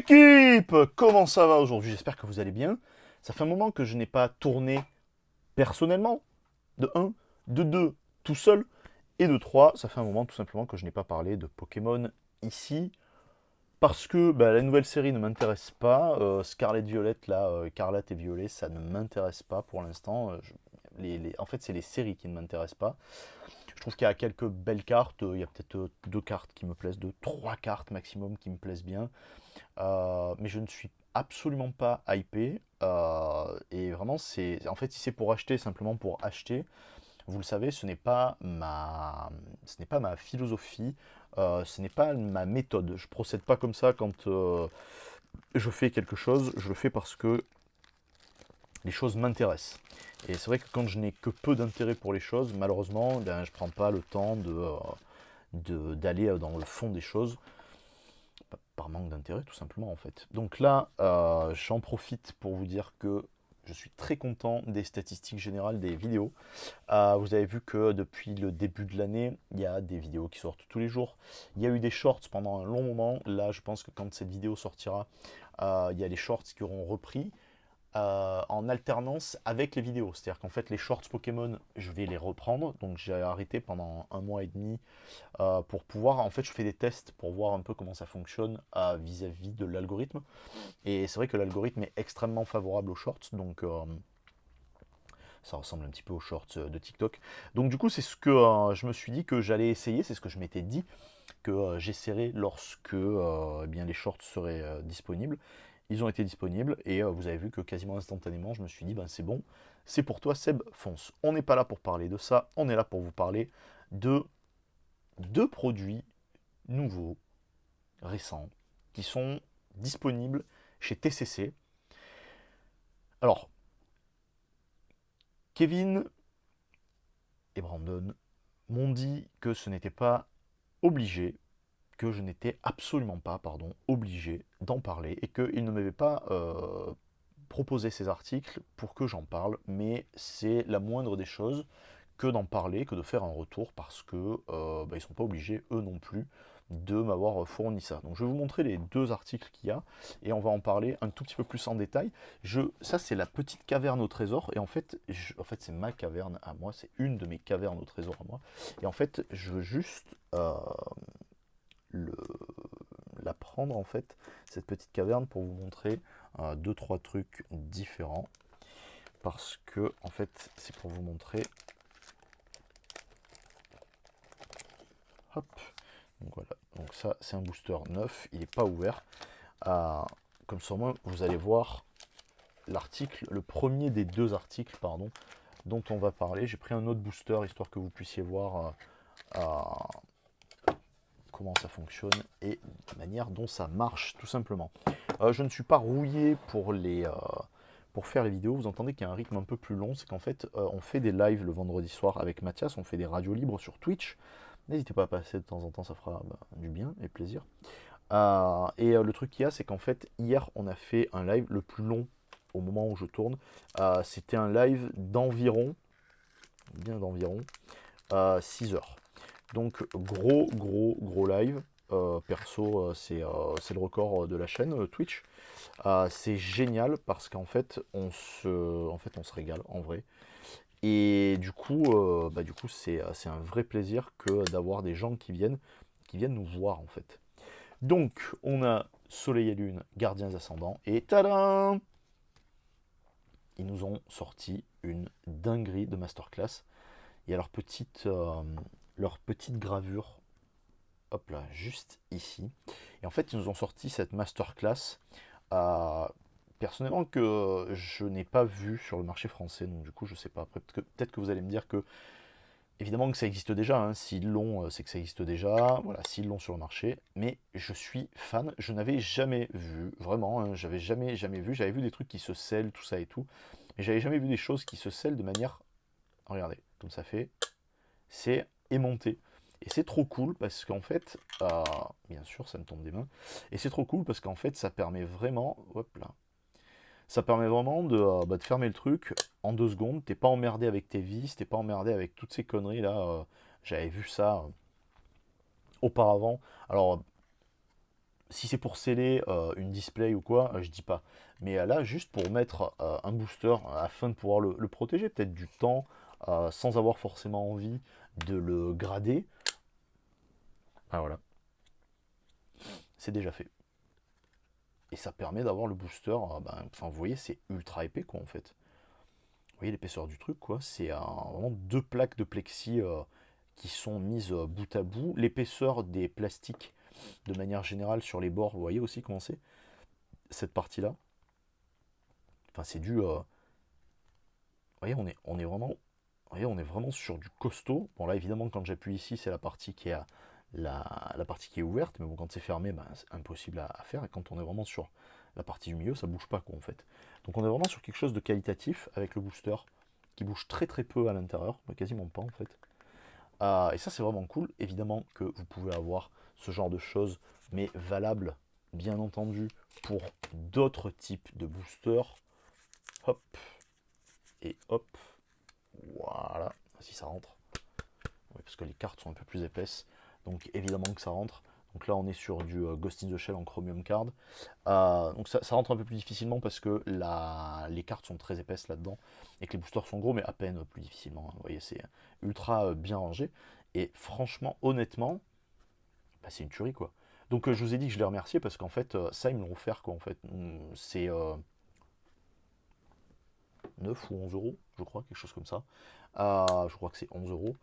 L'équipe, comment ça va aujourd'hui? J'espère que vous allez bien. Ça fait un moment que je n'ai pas tourné personnellement, de un, de 2, tout seul, et de 3, ça fait un moment tout simplement que je n'ai pas parlé de Pokémon ici, parce que la nouvelle série ne m'intéresse pas. Scarlet Violet, là, Écarlate et Violet, ça ne m'intéresse pas pour l'instant. En fait, c'est les séries qui ne m'intéressent pas. Je trouve qu'il y a quelques belles cartes. Il y a peut-être deux cartes qui me plaisent, deux, trois cartes maximum qui me plaisent bien. Mais je ne suis absolument pas hypé. Et vraiment, en fait, si c'est pour acheter, simplement pour acheter, vous le savez, ce n'est pas ma philosophie, ce n'est pas ma méthode. Je procède pas comme ça quand je fais quelque chose. Je le fais parce que les choses m'intéressent. Et c'est vrai que quand je n'ai que peu d'intérêt pour les choses, malheureusement, je ne prends pas le temps d'aller dans le fond des choses par manque d'intérêt tout simplement en fait. Donc là, j'en profite pour vous dire que je suis très content des statistiques générales des vidéos. Vous avez vu que depuis le début de l'année, il y a des vidéos qui sortent tous les jours. Il y a eu des shorts pendant un long moment. Là, je pense que quand cette vidéo sortira, il y a les shorts qui auront repris en alternance avec les vidéos. C'est-à-dire qu'en fait, les shorts Pokémon, je vais les reprendre. Donc j'ai arrêté pendant un mois et demi pour pouvoir, en fait, je fais des tests pour voir un peu comment ça fonctionne vis-à-vis de l'algorithme. Et c'est vrai que l'algorithme est extrêmement favorable aux shorts, donc ça ressemble un petit peu aux shorts de TikTok. Donc du coup, c'est ce que je me suis dit que j'allais essayer, c'est ce que je m'étais dit que j'essaierai lorsque eh bien, les shorts seraient disponibles. Ils ont été disponibles et vous avez vu que quasiment instantanément, je me suis dit, ben c'est bon, c'est pour toi Seb, fonce. On n'est pas là pour parler de ça, on est là pour vous parler de deux produits nouveaux, récents, qui sont disponibles chez TCC. Alors, Kevin et Brandon m'ont dit que ce n'était pas obligé, que je n'étais absolument pas, pardon, obligé d'en parler et qu'ils ne m'avaient pas proposé ces articles pour que j'en parle, mais c'est la moindre des choses que d'en parler, que de faire un retour parce que ils ne sont pas obligés, eux non plus, de m'avoir fourni ça. Donc je vais vous montrer les deux articles qu'il y a et on va en parler un tout petit peu plus en détail. Ça c'est la petite caverne au trésor et en fait c'est ma caverne à moi, c'est une de mes cavernes au trésor à moi. Et en fait je veux juste le, la prendre en fait, cette petite caverne pour vous montrer deux trois trucs différents parce que en fait c'est pour vous montrer. Hop, donc voilà, donc ça c'est un booster neuf, il n'est pas ouvert. Comme ça, moi, vous allez voir l'article, le premier des deux articles, pardon, dont on va parler. J'ai pris un autre booster histoire que vous puissiez voir comment ça fonctionne et la manière dont ça marche, tout simplement. Je ne suis pas rouillé pour faire les vidéos. Vous entendez qu'il y a un rythme un peu plus long. C'est qu'en fait, on fait des lives le vendredi soir avec Mathias. On fait des radios libres sur Twitch. N'hésitez pas à passer de temps en temps, ça fera du bien et plaisir. Le truc qu'il y a, c'est qu'en fait, hier, on a fait un live le plus long au moment où je tourne. C'était un live d'environ, bien d'environ, 6 heures. Donc, gros live. Perso, c'est le record de la chaîne Twitch. C'est génial parce qu'en fait, on se régale en vrai. Et du coup, c'est un vrai plaisir que d'avoir des gens qui viennent nous voir en fait. Donc, on a Soleil et Lune, Gardiens Ascendants, et tadam! Ils nous ont sorti une dinguerie de masterclass. Il y a leur petite gravure, hop là, juste ici. Et en fait, ils nous ont sorti cette masterclass, euh, personnellement, que je n'ai pas vu sur le marché français. Donc, du coup, je sais pas. Après, peut-être que vous allez me dire que évidemment que ça existe déjà, hein. S'ils l'ont, c'est que ça existe déjà, voilà, s'ils l'ont sur le marché, mais je suis fan, je n'avais jamais vu, vraiment, hein, jamais vu, j'avais vu des trucs qui se scellent, tout ça et tout, mais j'avais jamais vu des choses qui se scellent de manière, regardez, comme ça fait, c'est aimanté. Et c'est trop cool parce qu'en fait, bien sûr, ça me tombe des mains, et c'est trop cool parce qu'en fait, ça permet vraiment, hop là, ça permet vraiment de fermer le truc en 2 secondes. T'es pas emmerdé avec tes vis, t'es pas emmerdé avec toutes ces conneries là. J'avais vu ça auparavant. Alors, Si c'est pour sceller une display ou quoi, je dis pas. Mais là, juste pour mettre un booster afin de pouvoir le protéger, peut-être du temps, sans avoir forcément envie de le grader. Ah voilà, c'est déjà fait. Et ça permet d'avoir le booster, enfin vous voyez, c'est ultra épais quoi en fait. Vous voyez l'épaisseur du truc quoi, c'est vraiment deux plaques de plexi qui sont mises bout à bout. L'épaisseur des plastiques de manière générale sur les bords, vous voyez aussi comment c'est cette partie-là. Enfin c'est du... vous voyez, on est vraiment... Vous voyez, on est vraiment sur du costaud. Bon là évidemment quand j'appuie ici c'est la partie qui est la partie qui est ouverte, mais bon quand c'est fermé c'est impossible à faire, et quand on est vraiment sur la partie du milieu ça bouge pas quoi en fait. Donc on est vraiment sur quelque chose de qualitatif avec le booster qui bouge très très peu à l'intérieur, mais quasiment pas en fait. Et ça c'est vraiment cool, évidemment que vous pouvez avoir ce genre de choses, mais valable bien entendu pour d'autres types de boosters. Hop, et hop, voilà, si ça rentre. Oui, parce que les cartes sont un peu plus épaisses, donc évidemment que ça rentre. Donc là on est sur du Ghost in the Shell en Chromium Card. Donc ça rentre un peu plus difficilement parce que les cartes sont très épaisses là-dedans et que les boosters sont gros mais à peine plus difficilement. Vous voyez, c'est ultra bien rangé. Et franchement, honnêtement, c'est une tuerie quoi. Donc je vous ai dit que je les remerciais parce qu'en fait ça ils me l'ont offert quoi en fait. C'est 9 ou 11 euros, je crois, quelque chose comme ça. Je crois que c'est 11 euros.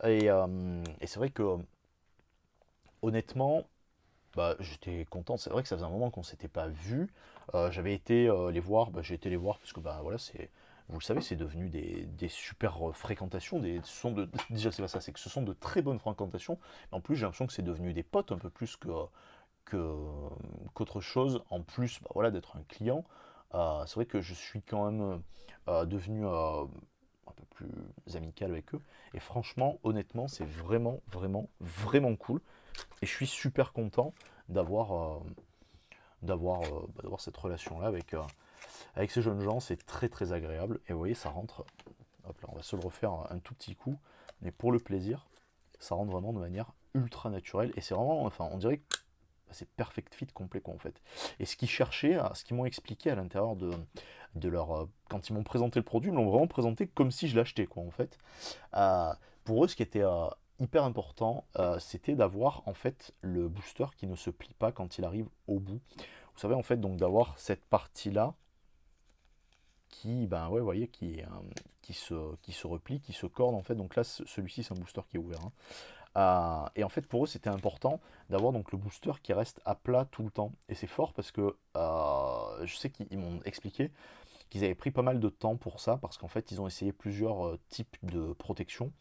Et c'est vrai que honnêtement, j'étais content. C'est vrai que ça faisait un moment qu'on s'était pas vu. J'avais été les voir, j'ai été les voir parce que voilà, vous le savez, c'est devenu des super fréquentations. Déjà, c'est pas ça, c'est que ce sont de très bonnes fréquentations. En plus, j'ai l'impression que c'est devenu des potes un peu plus qu'autre chose. En plus, voilà, d'être un client. C'est vrai que je suis quand même devenu un peu plus amical avec eux. Et franchement, honnêtement, c'est vraiment, vraiment, vraiment cool. Et je suis super content d'avoir d'avoir cette relation-là avec ces jeunes gens. C'est très très agréable. Et vous voyez, ça rentre. Hop là, on va se le refaire un tout petit coup. Mais pour le plaisir, ça rentre vraiment de manière ultra naturelle. Et c'est vraiment, enfin, on dirait que c'est perfect fit complet quoi en fait. Et ce qu'ils cherchaient, ce qu'ils m'ont expliqué à l'intérieur de leur... quand ils m'ont présenté le produit, ils m'ont vraiment présenté comme si je l'achetais quoi en fait. Euh, pour eux, ce qui était hyper important, c'était d'avoir en fait le booster qui ne se plie pas quand il arrive au bout. Vous savez en fait donc d'avoir cette partie là qui, ben ouais, vous voyez, qui se replie, qui se corde en fait. Donc là, celui-ci c'est un booster qui est ouvert, hein. Et en fait, pour eux, c'était important d'avoir donc le booster qui reste à plat tout le temps. Et c'est fort parce que je sais qu'ils m'ont expliqué qu'ils avaient pris pas mal de temps pour ça, parce qu'en fait, ils ont essayé plusieurs types de protection,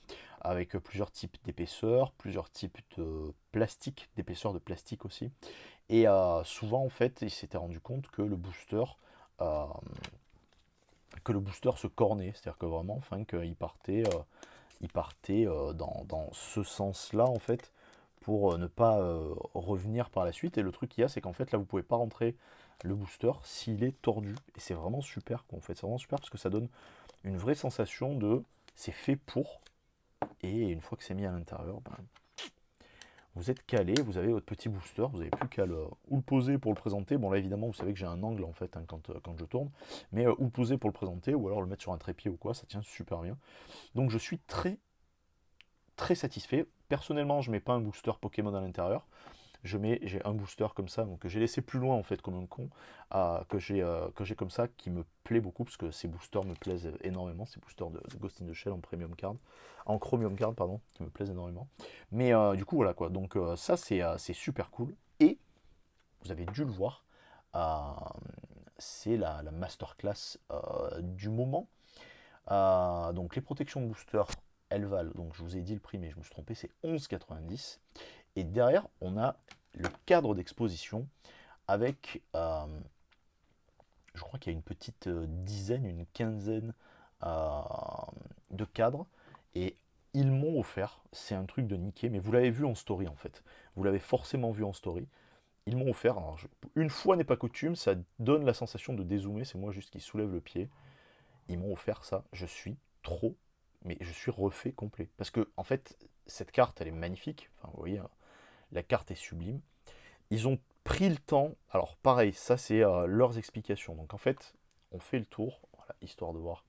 avec plusieurs types d'épaisseur, plusieurs types de plastique, d'épaisseur de plastique aussi. Et souvent, en fait, ils s'étaient rendu compte euh, que le booster se cornait, c'est-à-dire que vraiment, enfin, qu'il partait dans ce sens-là en fait pour ne pas revenir par la suite. Et le truc qu'il y a, c'est qu'en fait là vous pouvez pas rentrer le booster s'il est tordu. Et c'est vraiment super quoi, en fait. C'est vraiment super parce que ça donne une vraie sensation de c'est fait pour. Et une fois que c'est mis à l'intérieur, vous êtes calé, vous avez votre petit booster, vous n'avez plus qu'à ou le poser pour le présenter. Bon là évidemment vous savez que j'ai un angle en fait, hein, quand je tourne, mais ou le poser pour le présenter, ou alors le mettre sur un trépied ou quoi, ça tient super bien. Donc je suis très très satisfait. Personnellement, je mets pas un booster Pokémon à l'intérieur. J'ai un booster comme ça, donc que j'ai laissé plus loin en fait comme un con, que j'ai comme ça, qui me plaît beaucoup parce que ces boosters me plaisent énormément, ces boosters de Ghost in the Shell en Premium Card, en Chromium Card pardon, qui me plaisent énormément. Mais du coup voilà quoi, donc ça c'est super cool. Et vous avez dû le voir, euh, c'est la masterclass du moment. Donc les protections de booster, elles valent, donc je vous ai dit le prix mais je me suis trompé, c'est 11,90. Et derrière on a le cadre d'exposition avec, je crois qu'il y a une petite dizaine, une quinzaine euh, de cadres. Et ils m'ont offert, c'est un truc de niquer, mais vous l'avez vu en story en fait. Vous l'avez forcément vu en story. Ils m'ont offert, alors une fois n'est pas coutume, ça donne la sensation de dézoomer, c'est moi juste qui soulève le pied. Ils m'ont offert ça, je suis trop, mais je suis refait complet. Parce que, en fait, cette carte, elle est magnifique. Enfin, vous voyez, hein, la carte est sublime. Ils ont pris le temps. Alors pareil, ça c'est leurs explications. Donc en fait, on fait le tour, voilà, histoire de voir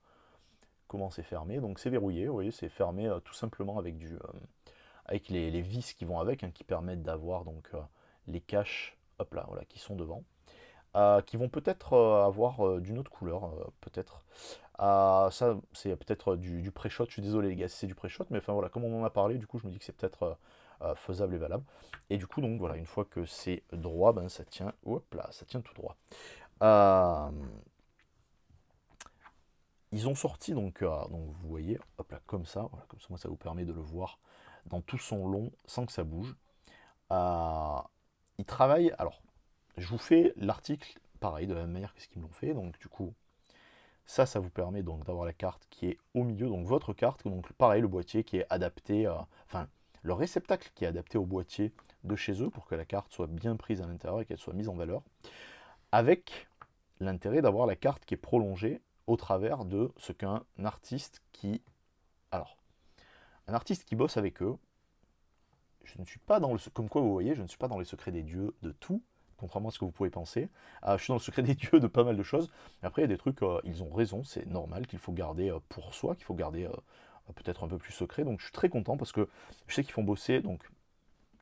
comment c'est fermé. Donc c'est verrouillé, vous voyez, c'est fermé tout simplement avec avec les vis qui vont avec, hein, qui permettent d'avoir donc les caches, hop là, voilà, qui sont devant, qui vont peut-être avoir d'une autre couleur, peut-être. Ça, c'est peut-être du pré-shot. Je suis désolé les gars, si c'est du pré-shot, mais enfin voilà, comme on en a parlé, du coup, je me dis que c'est peut-être faisable et valable. Et du coup, donc voilà, une fois que c'est droit, ben ça tient, hop là, ça tient tout droit. Euh, Ils ont sorti donc vous voyez, hop là, voilà, comme ça, moi ça vous permet de le voir dans tout son long sans que ça bouge. Euh, ils travaillent, alors je vous fais l'article pareil de la même manière que ce qu'ils me l'ont fait, donc du coup ça vous permet donc d'avoir la carte qui est au milieu, donc votre carte, donc pareil le boîtier qui est adapté, enfin le réceptacle qui est adapté au boîtier de chez eux pour que la carte soit bien prise à l'intérieur et qu'elle soit mise en valeur, avec l'intérêt d'avoir la carte qui est prolongée au travers de ce qu'un artiste qui... Alors, un artiste qui bosse avec eux, je ne suis pas dans le... Comme quoi vous voyez, je ne suis pas dans les secrets des dieux de tout, contrairement à ce que vous pouvez penser. Je suis dans le secret des dieux de pas mal de choses. Après, il y a des trucs, ils ont raison, c'est normal qu'il faut garder pour soi, qu'il faut garder peut-être un peu plus secret. Donc je suis très content parce que je sais qu'ils font bosser donc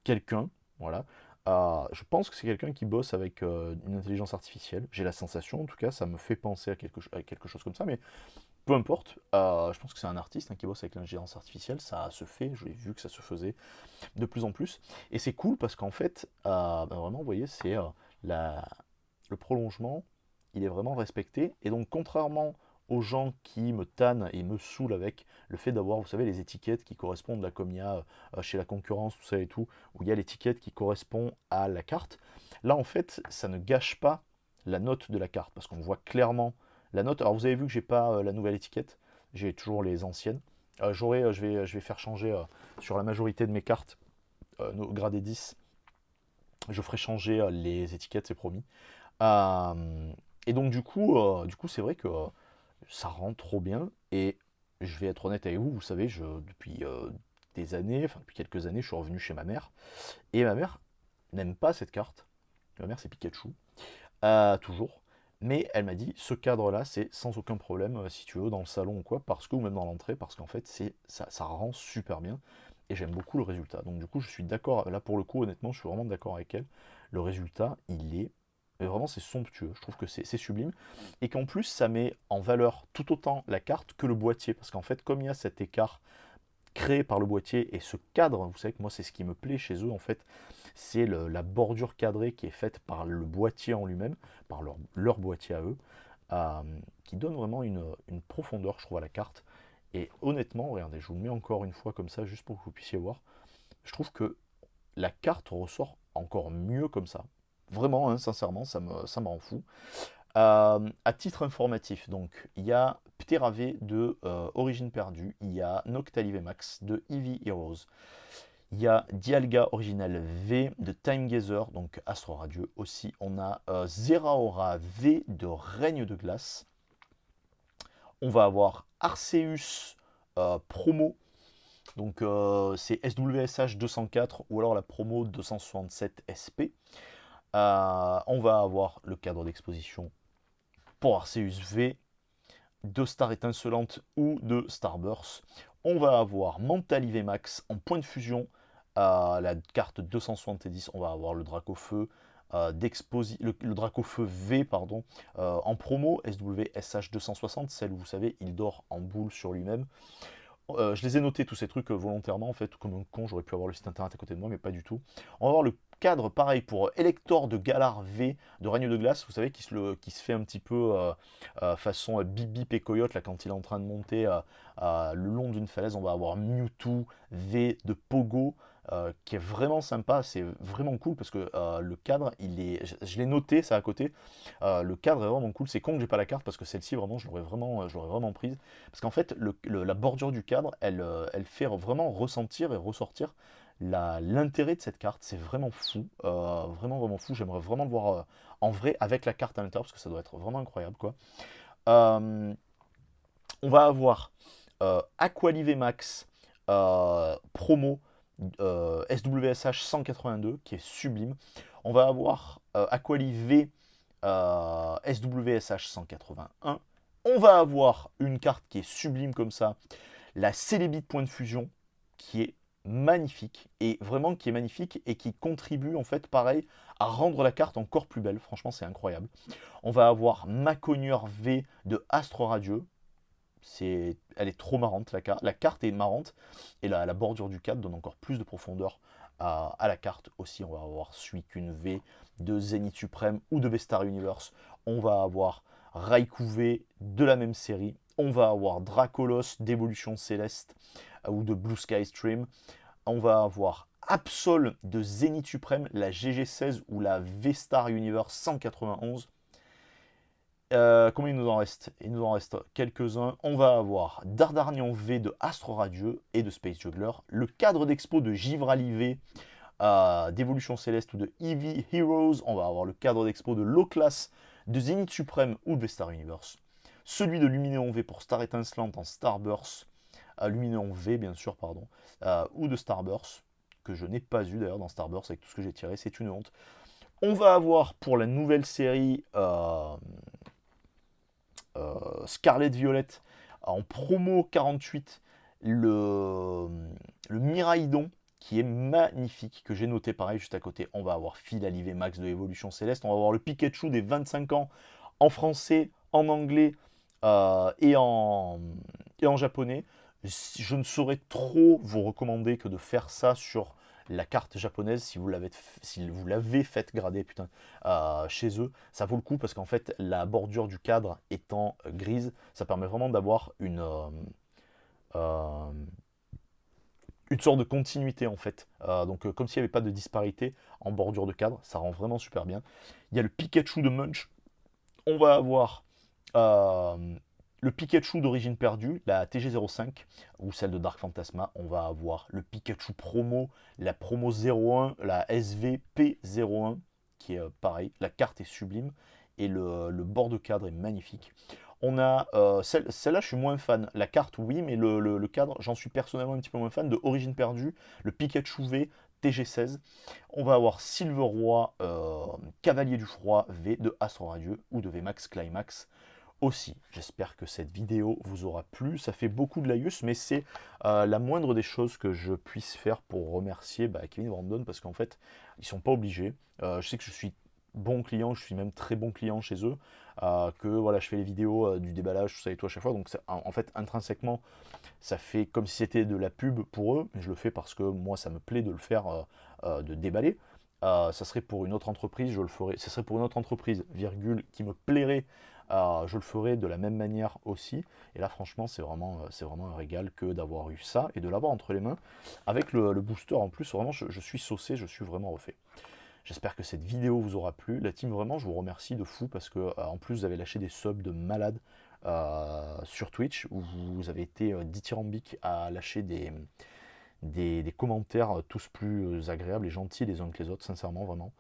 quelqu'un, voilà. Je pense que c'est quelqu'un qui bosse avec une intelligence artificielle. J'ai la sensation, en tout cas, ça me fait penser à quelque chose comme ça, mais peu importe. Je pense que c'est un artiste, hein, qui bosse avec l'intelligence artificielle. Ça se fait, je l'ai vu que ça se faisait de plus en plus. Et c'est cool parce qu'en fait, vraiment, vous voyez, c'est la, le prolongement, il est vraiment respecté. Et donc, contrairement aux gens qui me tannent et me saoulent avec le fait d'avoir, vous savez, les étiquettes qui correspondent, là, comme il y a chez la concurrence, tout ça et tout, où il y a l'étiquette qui correspond à la carte, là, en fait, ça ne gâche pas la note de la carte, parce qu'on voit clairement la note. Alors, vous avez vu que j'ai pas la nouvelle étiquette, j'ai toujours les anciennes. Je vais faire changer sur la majorité de mes cartes, nos gradés 10, je ferai changer les étiquettes, c'est promis. Euh, et donc du coup c'est vrai que ça rend trop bien. Et je vais être honnête avec vous, vous savez, depuis des années, enfin depuis quelques années, je suis revenu chez ma mère. Et ma mère n'aime pas cette carte. Ma mère c'est Pikachu, toujours. Mais elle m'a dit, ce cadre-là, c'est sans aucun problème, si tu veux, dans le salon ou quoi, parce que, ou même dans l'entrée, parce qu'en fait, ça rend super bien. Et j'aime beaucoup le résultat. Donc du coup, je suis d'accord, là pour le coup, honnêtement, je suis vraiment d'accord avec elle. Le résultat, il est... mais vraiment, c'est somptueux. Je trouve que c'est sublime. Et qu'en plus, ça met en valeur tout autant la carte que le boîtier. Parce qu'en fait, comme il y a cet écart créé par le boîtier et ce cadre, vous savez que moi c'est ce qui me plaît chez eux en fait, c'est la bordure cadrée qui est faite par le boîtier en lui-même, par leur boîtier à eux, euh, qui donne vraiment une profondeur je trouve à la carte. Et honnêtement, regardez, je vous le mets encore une fois comme ça juste pour que vous puissiez voir, je trouve que la carte ressort encore mieux comme ça. Vraiment, hein, sincèrement, ça me rend fou. À titre informatif, donc il y a Pterav de Origine Perdue, il y a Noctali VMAX de Eevee Heroes, il y a Dialga Original V de Time Gazer, donc Astro Radieux aussi. On a Zeraora V de Règne de Glace. On va avoir Arceus promo, donc c'est SWSH 204 ou alors la promo 267 SP. On va avoir le cadre d'exposition pour Arceus V, de Star Étincelante ou de Starburst. On va avoir Mentali Max en point de fusion, la carte 270, on va avoir le Dracofeu le Dracofeu V pardon, en promo SWSH 260, celle où vous savez il dort en boule sur lui-même. Je les ai notés tous ces trucs volontairement en fait, comme un con, j'aurais pu avoir le site internet à côté de moi, mais pas du tout. On va avoir le cadre pareil pour Elector de Galar V de Règne de Glace, vous savez, qui se fait un petit peu façon Bip Bip et Coyote là, quand il est en train de monter le long d'une falaise. On va avoir Mewtwo V de Pogo. Qui est vraiment sympa, c'est vraiment cool parce que le cadre, je l'ai noté ça à côté, le cadre est vraiment cool. C'est con que j'ai pas la carte parce que celle-ci vraiment je l'aurais vraiment prise parce qu'en fait la bordure du cadre elle fait vraiment ressentir et ressortir l'intérêt de cette carte. C'est vraiment fou, vraiment vraiment fou. J'aimerais vraiment le voir en vrai avec la carte à l'intérieur parce que ça doit être vraiment incroyable quoi. Euh, on va avoir Aqualive Max promo SWSH 182 qui est sublime. On va avoir Aquali V SWSH 181. On va avoir une carte qui est sublime comme ça, la Célébite Point de Fusion, qui est magnifique, et vraiment qui est magnifique, et qui contribue en fait pareil à rendre la carte encore plus belle. Franchement, c'est incroyable. On va avoir Maconieur V de Astre Radieux. Elle est trop marrante, la carte est marrante, et la bordure du cadre donne encore plus de profondeur à la carte. Aussi, on va avoir Suicune V de Zenith Suprême ou de V-Star Universe. On va avoir Raikou V de la même série. On va avoir Dracolos d'Évolution Céleste ou de Blue Sky Stream. On va avoir Absol de Zenith Suprême, la GG16 ou la V-Star Universe 191. Combien il nous en reste? Il nous en reste quelques-uns. On va avoir Dardarnian V de Astre Radieux et de Space Juggler. Le cadre d'expo de Givrali V d'Évolution Céleste ou de Eevee Heroes. On va avoir le cadre d'expo de Low-Class de Zenith Suprême ou de V-Star Universe. Celui de Luminéon V pour Star Étincelante en Starburst. Luminéon V, bien sûr, pardon. Ou de Starburst, que je n'ai pas eu d'ailleurs dans Starburst avec tout ce que j'ai tiré. C'est une honte. On va avoir pour la nouvelle série Scarlet Violet en promo 48 le Miraidon qui est magnifique, que j'ai noté pareil juste à côté. On va avoir Philalie V Max de Évolution Céleste, on va avoir le Pikachu des 25 ans en français, en anglais et en japonais. Je ne saurais trop vous recommander que de faire ça sur la carte japonaise si vous l'avez faite grader chez eux. Ça vaut le coup parce qu'en fait la bordure du cadre étant grise, ça permet vraiment d'avoir une sorte de continuité en fait. Donc comme s'il n'y avait pas de disparité en bordure de cadre, ça rend vraiment super bien. Il y a le Pikachu de Munch. On va avoir le Pikachu d'origine perdue, la TG05, ou celle de Dark Phantasma. On va avoir le Pikachu promo, la promo 01, la SVP01, qui est pareil. La carte est sublime et le bord de cadre est magnifique. On a celle-là, je suis moins fan. La carte, oui, mais le cadre, j'en suis personnellement un petit peu moins fan. De Origine perdue, le Pikachu V TG16. On va avoir Silver Roi, Cavalier du Froid V de Astro Radieux ou de VMAX Climax aussi. J'espère que cette vidéo vous aura plu. Ça fait beaucoup de laïus, mais c'est la moindre des choses que je puisse faire pour remercier Kevin Brandon parce qu'en fait, ils sont pas obligés. Je sais que je suis bon client, je suis même très bon client chez eux, que voilà, je fais les vidéos du déballage, tout ça et tout à chaque fois. Donc en fait, intrinsèquement, ça fait comme si c'était de la pub pour eux, mais je le fais parce que moi, ça me plaît de le faire, de déballer. Ça serait pour une autre entreprise, je le ferais. Ça serait pour une autre entreprise, virgule, qui me plairait, je le ferais de la même manière aussi. Et là, franchement, c'est vraiment un régal que d'avoir eu ça et de l'avoir entre les mains. Avec le booster en plus, vraiment, je suis saucé, je suis vraiment refait. J'espère que cette vidéo vous aura plu. La team, vraiment, je vous remercie de fou parce que en plus, vous avez lâché des subs de malade sur Twitch où vous avez été dithyrambique à lâcher des commentaires tous plus agréables et gentils les uns que les autres, sincèrement, vraiment.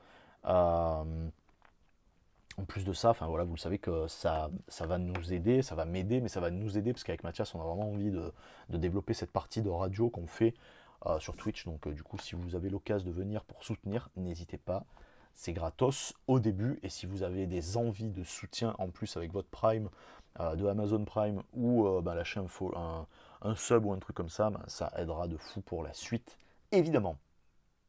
En plus de ça, enfin voilà, vous le savez que ça va nous aider, ça va m'aider, mais ça va nous aider parce qu'avec Mathias, on a vraiment envie de développer cette partie de radio qu'on fait sur Twitch. Donc du coup, si vous avez l'occasion de venir pour soutenir, n'hésitez pas. C'est gratos au début. Et si vous avez des envies de soutien en plus avec votre Prime, de Amazon Prime, ou lâcher un sub ou un truc comme ça, ça aidera de fou pour la suite. Évidemment.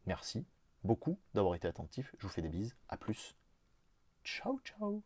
Merci beaucoup d'avoir été attentif. Je vous fais des bises. À plus. Ciao, ciao.